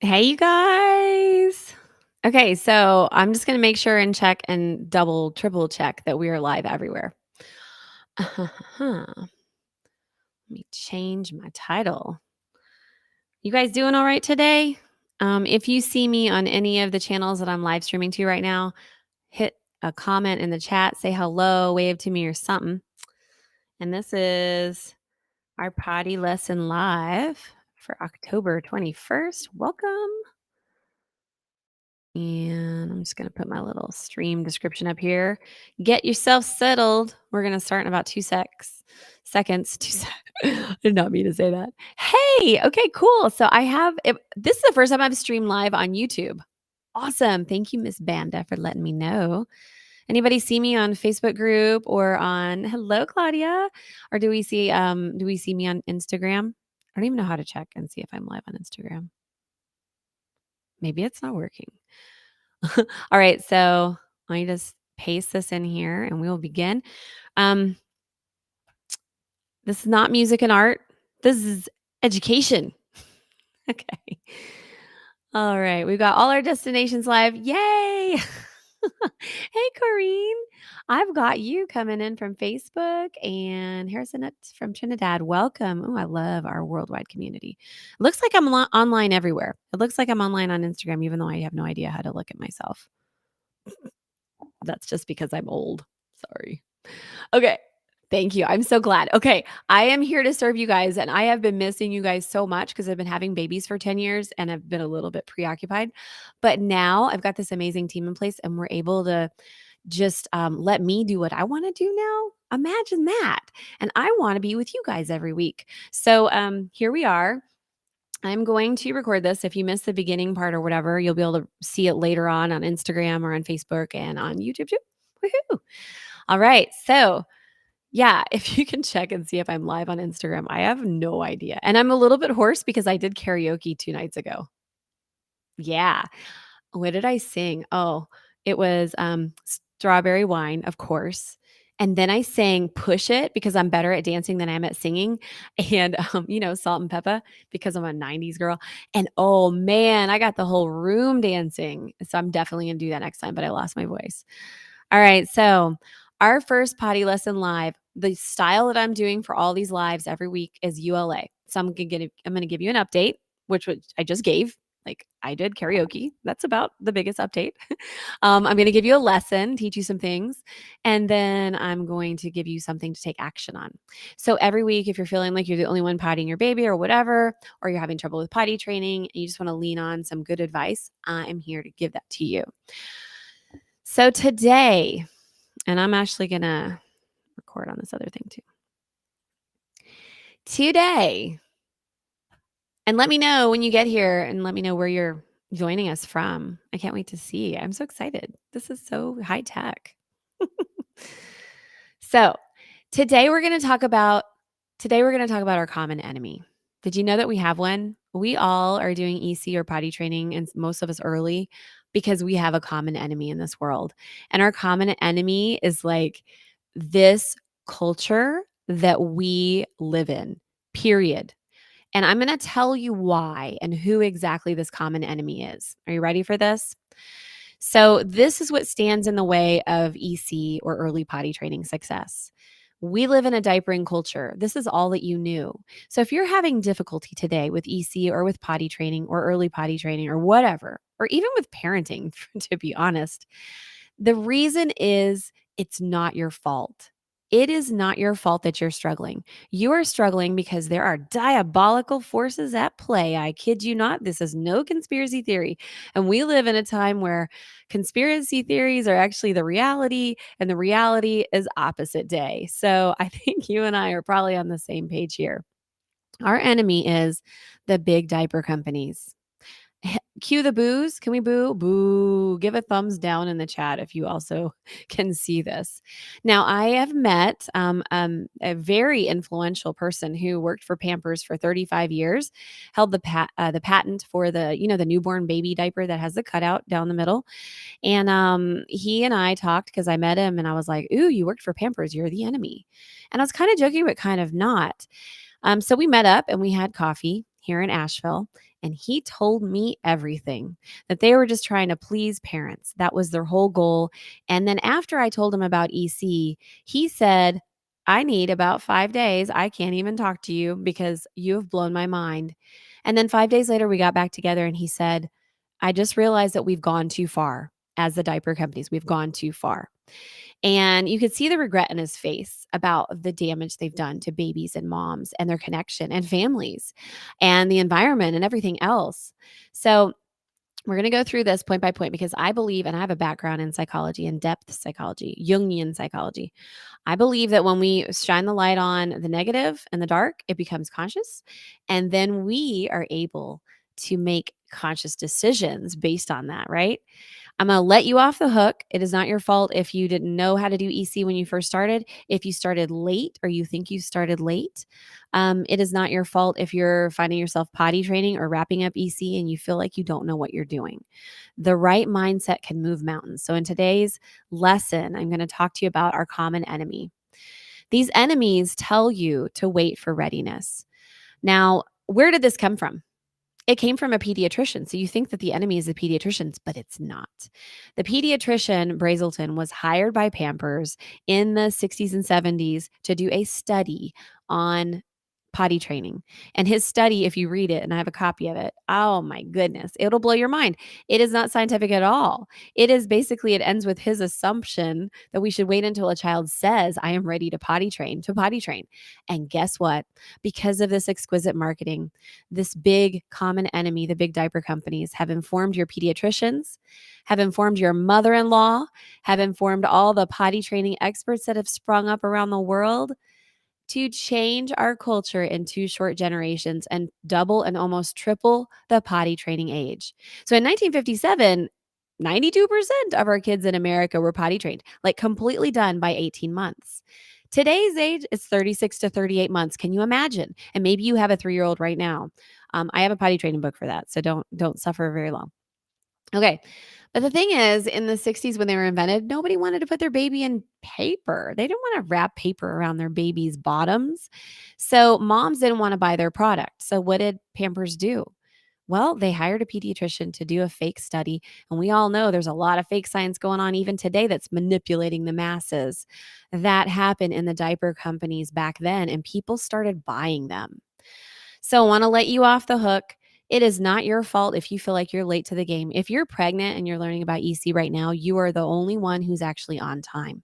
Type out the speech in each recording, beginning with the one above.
Hey, you guys. Okay, so I'm just going to make sure and check and double, triple check that we are live everywhere. Let me change my title. You guys doing all right today? If you see me on any of the channels that I'm live streaming to right now, hit a comment in the chat, say hello, wave to me or something. And this is our potty lesson live for October 21st. Welcome. And I'm just going to put my little stream description up here. Get yourself settled. We're going to start in about seconds. I did not mean to say that. Hey, okay, cool. So this is the first time I've streamed live on YouTube. Awesome. Thank you, Miss Banda, for letting me know. Anybody see me on Facebook group or on hello, Claudia? Or do we see me on Instagram? I don't even know how to check and see if I'm live on Instagram. Maybe it's not working. All right, so let me just paste this in here and we will begin. Um, this is not music and art. This is education. Okay. All right, we've got all our destinations live. Yay! Hey, Corrine. I've got you coming in from Facebook and Harrison from Trinidad. Welcome. Oh, I love our worldwide community. Looks like I'm online everywhere. It looks like I'm online on Instagram, even though I have no idea how to look at myself. That's just because I'm old. Sorry. Okay. Thank you. I'm so glad. Okay. I am here to serve you guys, and I have been missing you guys so much because I've been having babies for 10 years and I've been a little bit preoccupied. But now I've got this amazing team in place, and we're able to just let me do what I want to do now. Imagine that. And I want to be with you guys every week. So here we are. I'm going to record this. If you missed the beginning part or whatever, you'll be able to see it later on Instagram or on Facebook and on YouTube too. Woohoo. All right. So, yeah, if you can check and see if I'm live on Instagram, I have no idea. And I'm a little bit hoarse because I did karaoke 2 nights ago. Yeah. What did I sing? Oh, it was Strawberry Wine, of course. And then I sang Push It because I'm better at dancing than I am at singing. And, Salt and Pepper because I'm a 90s girl. And oh man, I got the whole room dancing. So I'm definitely going to do that next time, but I lost my voice. All right. So our first potty lesson live, the style that I'm doing for all these lives every week is ULA. So I'm going to give you an update, which I just gave. Like I did karaoke. That's about the biggest update. I'm going to give you a lesson, teach you some things, and then I'm going to give you something to take action on. So every week, if you're feeling like you're the only one pottying your baby or whatever, or you're having trouble with potty training and you just want to lean on some good advice, I'm here to give that to you. So today, and I'm actually going to record on this other thing too. Today, and let me know when you get here and let me know where you're joining us from. I can't wait to see. I'm so excited. This is so high tech. So, today we're going to talk about our common enemy. Did you know that we have one? We all are doing EC or potty training, and most of us early because we have a common enemy in this world. And our common enemy is like this culture that we live in, period. And I'm going to tell you why and who exactly this common enemy is. Are you ready for this? So, this is what stands in the way of EC or early potty training success. We live in a diapering culture. This is all that you knew. So, if you're having difficulty today with EC or with potty training or early potty training or whatever, or even with parenting, to be honest, the reason is it's not your fault. It is not your fault that you're struggling. You are struggling because there are diabolical forces at play. I kid you not. This is no conspiracy theory. And we live in a time where conspiracy theories are actually the reality, and the reality is opposite day. So I think you and I are probably on the same page here. Our enemy is the big diaper companies. Cue the boos. Can we boo? Boo. Give a thumbs down in the chat if you also can see this. Now, I have met a very influential person who worked for Pampers for 35 years, held the patent for the newborn baby diaper that has the cutout down the middle. And he and I talked because I met him and I was like, "Ooh, you worked for Pampers. You're the enemy." And I was kind of joking, but kind of not. So we met up and we had coffee here in Asheville. And he told me everything, that they were just trying to please parents. That was their whole goal. And then after I told him about EC, he said, I need about 5 days. I can't even talk to you because you have blown my mind. And then 5 days later, we got back together and he said, I just realized that we've gone too far as the diaper companies. We've gone too far. And you could see the regret in his face about the damage they've done to babies and moms and their connection and families and the environment and everything else. So, we're going to go through this point by point because I believe, and I have a background in psychology and depth psychology, Jungian psychology. I believe that when we shine the light on the negative and the dark, it becomes conscious. And then we are able to make conscious decisions based on that, right? I'm going to let you off the hook. It is not your fault if you didn't know how to do EC when you first started. If you started late or you think you started late, it is not your fault if you're finding yourself potty training or wrapping up EC and you feel like you don't know what you're doing. The right mindset can move mountains. So, in today's lesson, I'm going to talk to you about our common enemy. These enemies tell you to wait for readiness. Now, where did this come from? It came from a pediatrician. So you think that the enemy is the pediatricians, but it's not. The pediatrician, Brazelton, was hired by Pampers in the 60s and 70s to do a study on potty training. And his study, if you read it, and I have a copy of it, oh my goodness, it'll blow your mind. It is not scientific at all. It is basically, it ends with his assumption that we should wait until a child says, I am ready to potty train, to potty train. And guess what? Because of this exquisite marketing, this big common enemy, the big diaper companies, have informed your pediatricians, have informed your mother in law, have informed all the potty training experts that have sprung up around the world to change our culture in 2 short generations and double and almost triple the potty training age. So in 1957, 92% of our kids in America were potty trained, like completely done by 18 months. Today's age is 36 to 38 months. Can you imagine? And maybe you have a 3-year-old right now. I have a potty training book for that, so don't suffer very long. Okay. But the thing is, in the 60s when they were invented, nobody wanted to put their baby in paper. They didn't want to wrap paper around their baby's bottoms. So moms didn't want to buy their product. So what did Pampers do? Well, they hired a pediatrician to do a fake study. And we all know there's a lot of fake science going on even today that's manipulating the masses. That happened in the diaper companies back then, and people started buying them. So I want to let you off the hook. It is not your fault if you feel like you're late to the game. If you're pregnant and you're learning about EC right now, you are the only one who's actually on time.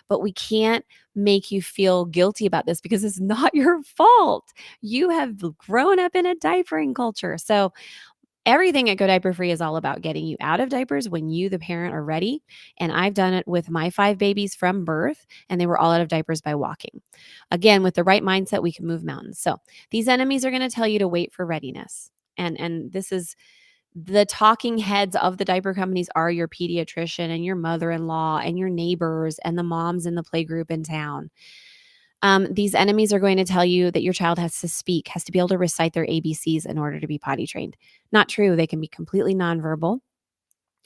But we can't make you feel guilty about this because it's not your fault. You have grown up in a diapering culture. So everything at Go Diaper Free is all about getting you out of diapers when you, the parent, are ready. And I've done it with my 5 babies from birth, and they were all out of diapers by walking. Again, with the right mindset, we can move mountains. So these enemies are going to tell you to wait for readiness. And this is the talking heads of the diaper companies are your pediatrician and your mother-in-law and your neighbors and the moms in the playgroup in town. These enemies are going to tell you that your child has to speak, has to be able to recite their ABCs in order to be potty trained. Not true. They can be completely nonverbal.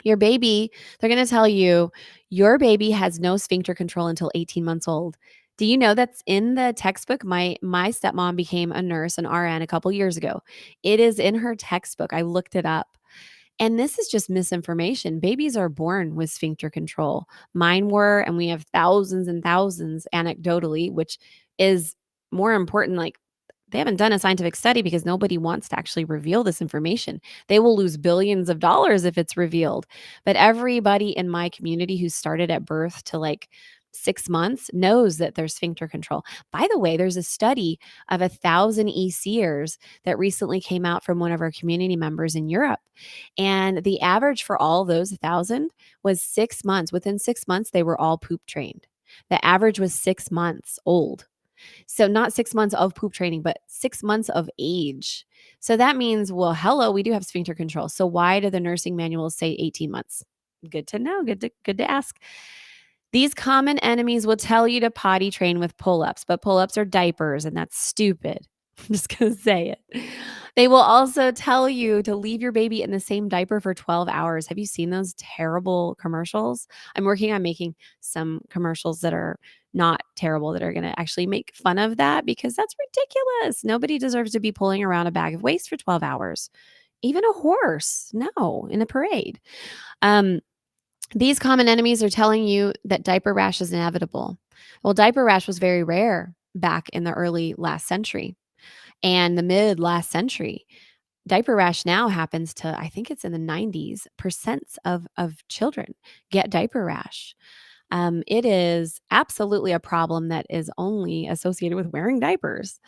Your baby, they're going to tell you your baby has no sphincter control until 18 months old. Do you know that's in the textbook? My stepmom became a nurse, an RN, a couple years ago. It is in her textbook. I looked it up. And this is just misinformation. Babies are born with sphincter control. Mine were, and we have thousands and thousands anecdotally, which is more important. Like, they haven't done a scientific study because nobody wants to actually reveal this information. They will lose billions of dollars if it's revealed. But everybody in my community who started at birth to like 6 months knows that there's sphincter control. By the way, there's a study of 1,000 ECers that recently came out from one of our community members in Europe. And the average for all those 1,000 was 6 months. Within 6 months, they were all poop trained. The average was 6 months old. So not 6 months of poop training, but 6 months of age. So that means, well, hello, we do have sphincter control. So why do the nursing manuals say 18 months? Good to know. Good to ask. These common enemies will tell you to potty train with pull-ups, but pull-ups are diapers, and that's stupid. I'm just going to say it. They will also tell you to leave your baby in the same diaper for 12 hours. Have you seen those terrible commercials? I'm working on making some commercials that are not terrible, that are going to actually make fun of that because that's ridiculous. Nobody deserves to be pulling around a bag of waste for 12 hours. even a horse. No, in a parade. Um, these common enemies are telling you that diaper rash is inevitable. Well, diaper rash was very rare back in the early last century and the mid last century. Diaper rash now happens to, I think it's in the 90s percents of children get diaper rash. It is absolutely a problem that is only associated with wearing diapers.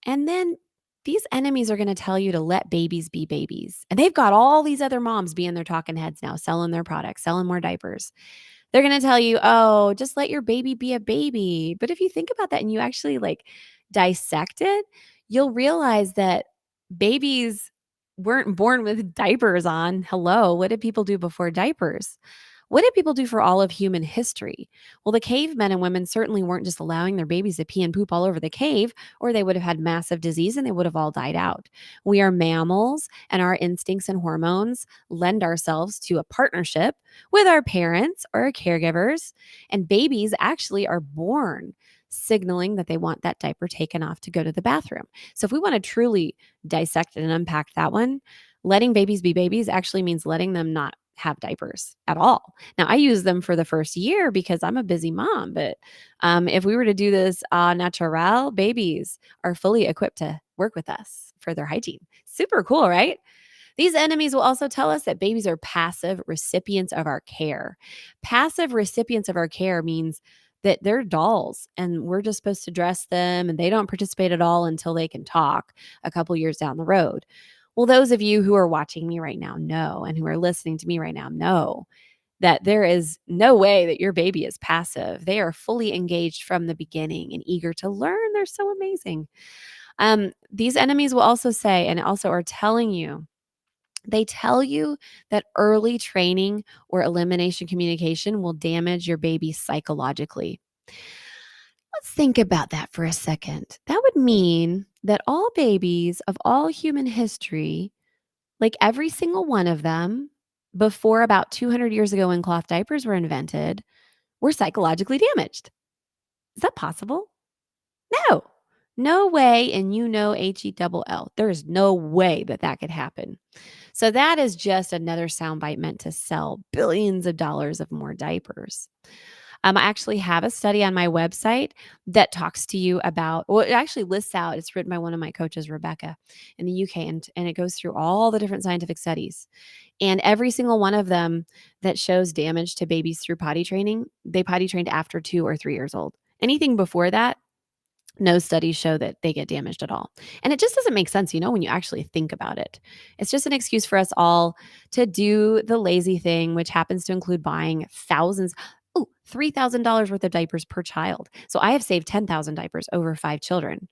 And then these enemies are going to tell you to let babies be babies. And they've got all these other moms being their talking heads now, selling their products, selling more diapers. They're going to tell you, "Oh, just let your baby be a baby." But if you think about that and you actually like dissect it, you'll realize that babies weren't born with diapers on. Hello, what did people do before diapers? What did people do for all of human history? Well, the cavemen and women certainly weren't just allowing their babies to pee and poop all over the cave, or they would have had massive disease and they would have all died out. We are mammals, and our instincts and hormones lend ourselves to a partnership with our parents or our caregivers. And babies actually are born signaling that they want that diaper taken off to go to the bathroom. So, if we want to truly dissect and unpack that one, letting babies be babies actually means letting them not have diapers at all. Now, I use them for the first year because I'm a busy mom, but if we were to do this natural, babies are fully equipped to work with us for their hygiene. Super cool, right? These enemies will also tell us that babies are passive recipients of our care. Passive recipients of our care means that they're dolls and we're just supposed to dress them and they don't participate at all until they can talk a couple years down the road. Well, those of you who are watching me right now know, and who are listening to me right now know that there is no way that your baby is passive. They are fully engaged from the beginning and eager to learn. They're so amazing. These enemies will also say, and also are telling you, they tell you that early training or elimination communication will damage your baby psychologically. Let's think about that for a second. That would mean that all babies of all human history, like every single one of them, before about 200 years ago when cloth diapers were invented, were psychologically damaged. Is that possible? No. No way, and you know HELL. There is no way that that could happen. So that is just another soundbite meant to sell billions of dollars of more diapers. I actually have a study on my website that talks to you about, well, it actually lists out, it's written by one of my coaches, Rebecca, in the UK, and it goes through all the different scientific studies. And every single one of them that shows damage to babies through potty training, they potty trained after 2 or 3 years old. Anything before that, no studies show that they get damaged at all. And it just doesn't make sense, when you actually think about it. It's just an excuse for us all to do the lazy thing, which happens to include buying thousands, $3,000 worth of diapers per child. So I have saved 10,000 diapers over 5 children.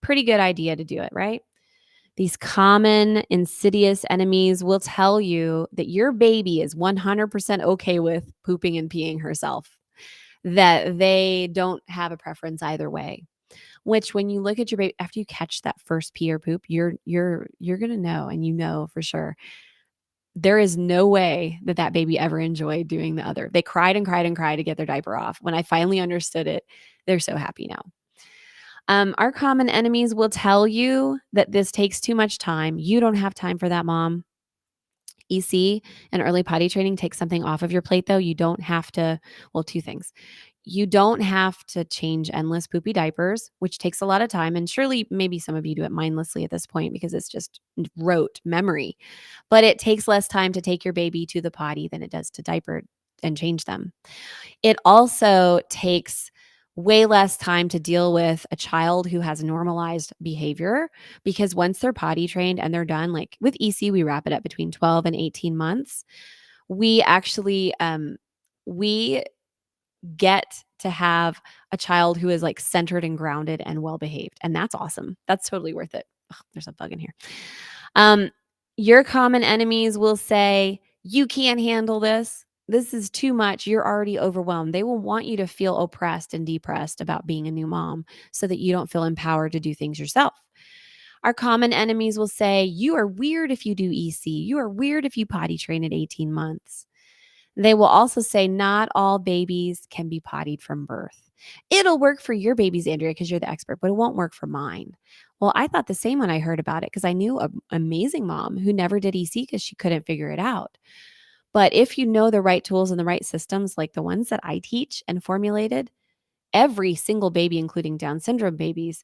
Pretty good idea to do it, right? These common insidious enemies will tell you that your baby is 100% okay with pooping and peeing herself, that they don't have a preference either way. Which, when you look at your baby after you catch that first pee or poop, you're gonna know, and you know for sure. There is no way that that baby ever enjoyed doing the other. They cried and cried and cried to get their diaper off. When I finally understood it, they're so happy now. Our common enemies will tell you that this takes too much time. You don't have time for that, mom. EC and early potty training takes something off of your plate, though. You don't have to, well, two things. You don't have to change endless poopy diapers, which takes a lot of time. And surely, maybe some of you do it mindlessly at this point because it's just rote memory. But it takes less time to take your baby to the potty than it does to diaper and change them. It also takes way less time to deal with a child who has normalized behavior, because once they're potty trained and they're done, like with EC, we wrap it up between 12 and 18 months. We actually, we get to have a child who is like centered and grounded and well behaved. And that's awesome. That's totally worth it. Ugh, there's a bug in here. Um, your common enemies will say, "You can't handle this. This is too much. You're already overwhelmed." They will want you to feel oppressed and depressed about being a new mom so that you don't feel empowered to do things yourself. Our common enemies will say, "You are weird if you do EC. You are weird if you potty train at 18 months." They will also say, "Not all babies can be pottied from birth." It'll work for your babies, Andrea, because you're the expert, but it won't work for mine. Well, I thought the same when I heard about it because I knew an amazing mom who never did EC because she couldn't figure it out. But if you know the right tools and the right systems, like the ones that I teach and formulated, every single baby, including Down syndrome babies,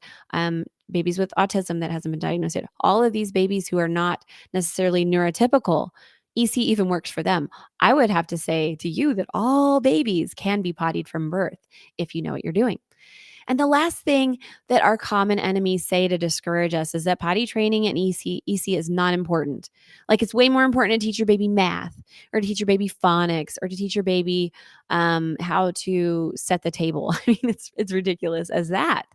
babies with autism that hasn't been diagnosed yet, all of these babies who are not necessarily neurotypical, EC even works for them. I would have to say to you that all babies can be pottied from birth if you know what you're doing. And the last thing that our common enemies say to discourage us is that potty training and EC is not important. Like it's way more important to teach your baby math or to teach your baby phonics or to teach your baby how to set the table. I mean, it's ridiculous as that.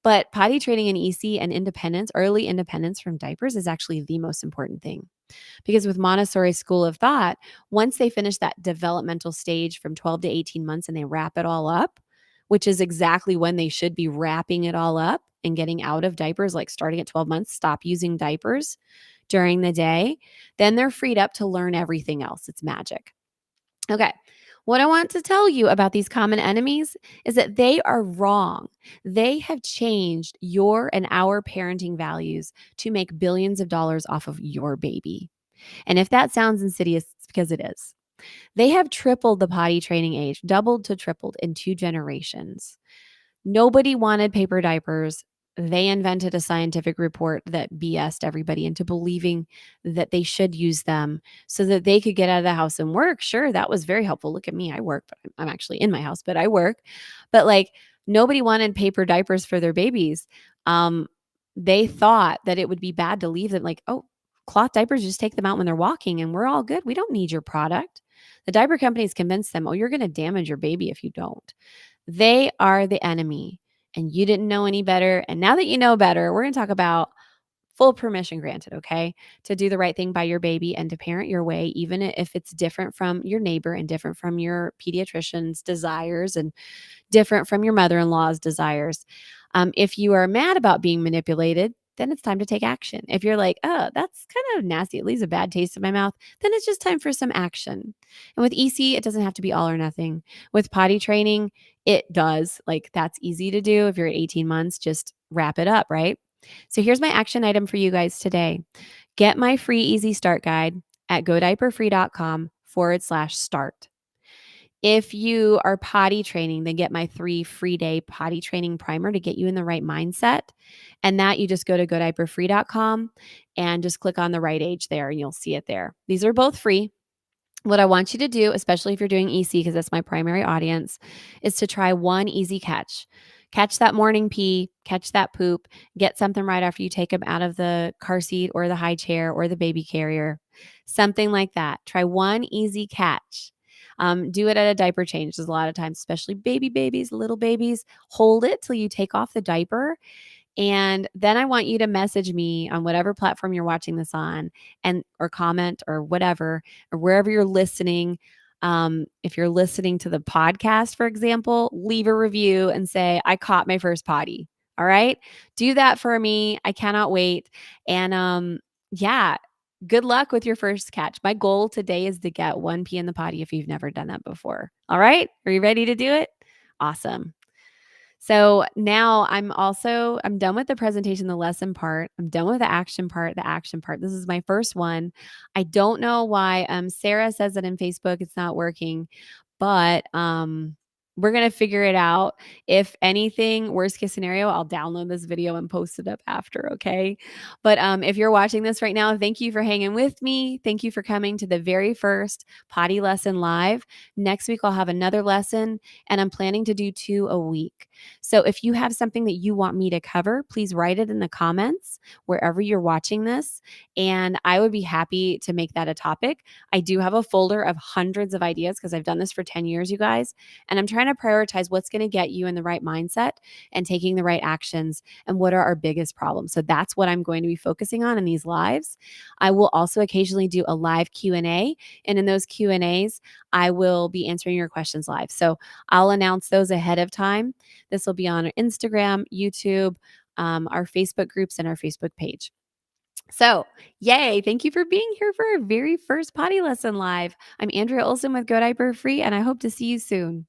But potty training and EC and independence, early independence from diapers is actually the most important thing. Because with Montessori school of thought, once they finish that developmental stage from 12 to 18 months and they wrap it all up, which is exactly when they should be wrapping it all up and getting out of diapers, like starting at 12 months, stop using diapers during the day, then they're freed up to learn everything else. It's magic. Okay. What I want to tell you about these common enemies is that they are wrong. They have changed your and our parenting values to make billions of dollars off of your baby. And if that sounds insidious, it's because it is. They have tripled the potty training age, doubled to tripled in 2 generations. Nobody wanted paper diapers. They invented a scientific report that BS'd everybody into believing that they should use them so that they could get out of the house and work. Sure, that was very helpful. Look at me. I work, but I'm actually in my house, but I work. But like nobody wanted paper diapers for their babies. Um, they thought that it would be bad to leave them like, oh, cloth diapers, just take them out when they're walking and we're all good. We don't need your product. The diaper companies convinced them, oh, you're going to damage your baby if you don't. They are the enemy, and you didn't know any better. And now that you know better, we're going to talk about full permission granted, okay, to do the right thing by your baby and to parent your way, even if it's different from your neighbor and different from your pediatrician's desires and different from your mother in law's desires. If you are mad about being manipulated, then it's time to take action. If you're like, oh, that's kind of nasty, it leaves a bad taste in my mouth, then it's just time for some action. And with EC, it doesn't have to be all or nothing. With potty training, it does. Like that's easy to do. If you're at 18 months, just wrap it up, right? So here's my action item for you guys today. Get my free easy start guide at godiaperfree.com/start. If you are potty training, then get my 3 free day potty training primer to get you in the right mindset. And that you just go to godiaperfree.com and just click on the right age there and you'll see it there. These are both free. What I want you to do, especially if you're doing EC, because that's my primary audience, is to try one easy catch. Catch that morning pee, catch that poop, get something right after you take them out of the car seat or the high chair or the baby carrier, something like that. Try one easy catch. Do it at a diaper change. There's a lot of times, especially babies, little babies, hold it till you take off the diaper and then I want you to message me on whatever platform you're watching this on and or comment or whatever, or wherever you're listening. If you're listening to the podcast, for example, leave a review and say, I caught my first potty. All right. Do that for me. I cannot wait. And yeah, good luck with your first catch. My goal today is to get 1 pee in the potty if you've never done that before. All right. Are you ready to do it? Awesome. So now I'm done with the presentation, the lesson part. I'm done with the action part, the action part. This is my first one. I don't know why Sarah says that in Facebook it's not working, but we're going to figure it out. If anything, worst case scenario, I'll download this video and post it up after, okay? But if you're watching this right now, thank you for hanging with me. Thank you for coming to the very first potty lesson live. Next week I'll have another lesson and I'm planning to do 2 a week. So if you have something that you want me to cover, please write it in the comments wherever you're watching this, and I would be happy to make that a topic. I do have a folder of hundreds of ideas because I've done this for 10 years, you guys, and I'm trying to prioritize what's going to get you in the right mindset and taking the right actions and what are our biggest problems. So that's what I'm going to be focusing on in these lives. I will also occasionally do a live Q&A, and in those Q&As, I will be answering your questions live. So I'll announce those ahead of time. This will be on Instagram, YouTube, our Facebook groups, and our Facebook page. So, yay. Thank you for being here for our very first potty lesson live. I'm Andrea Olson with Go Diaper Free, and I hope to see you soon.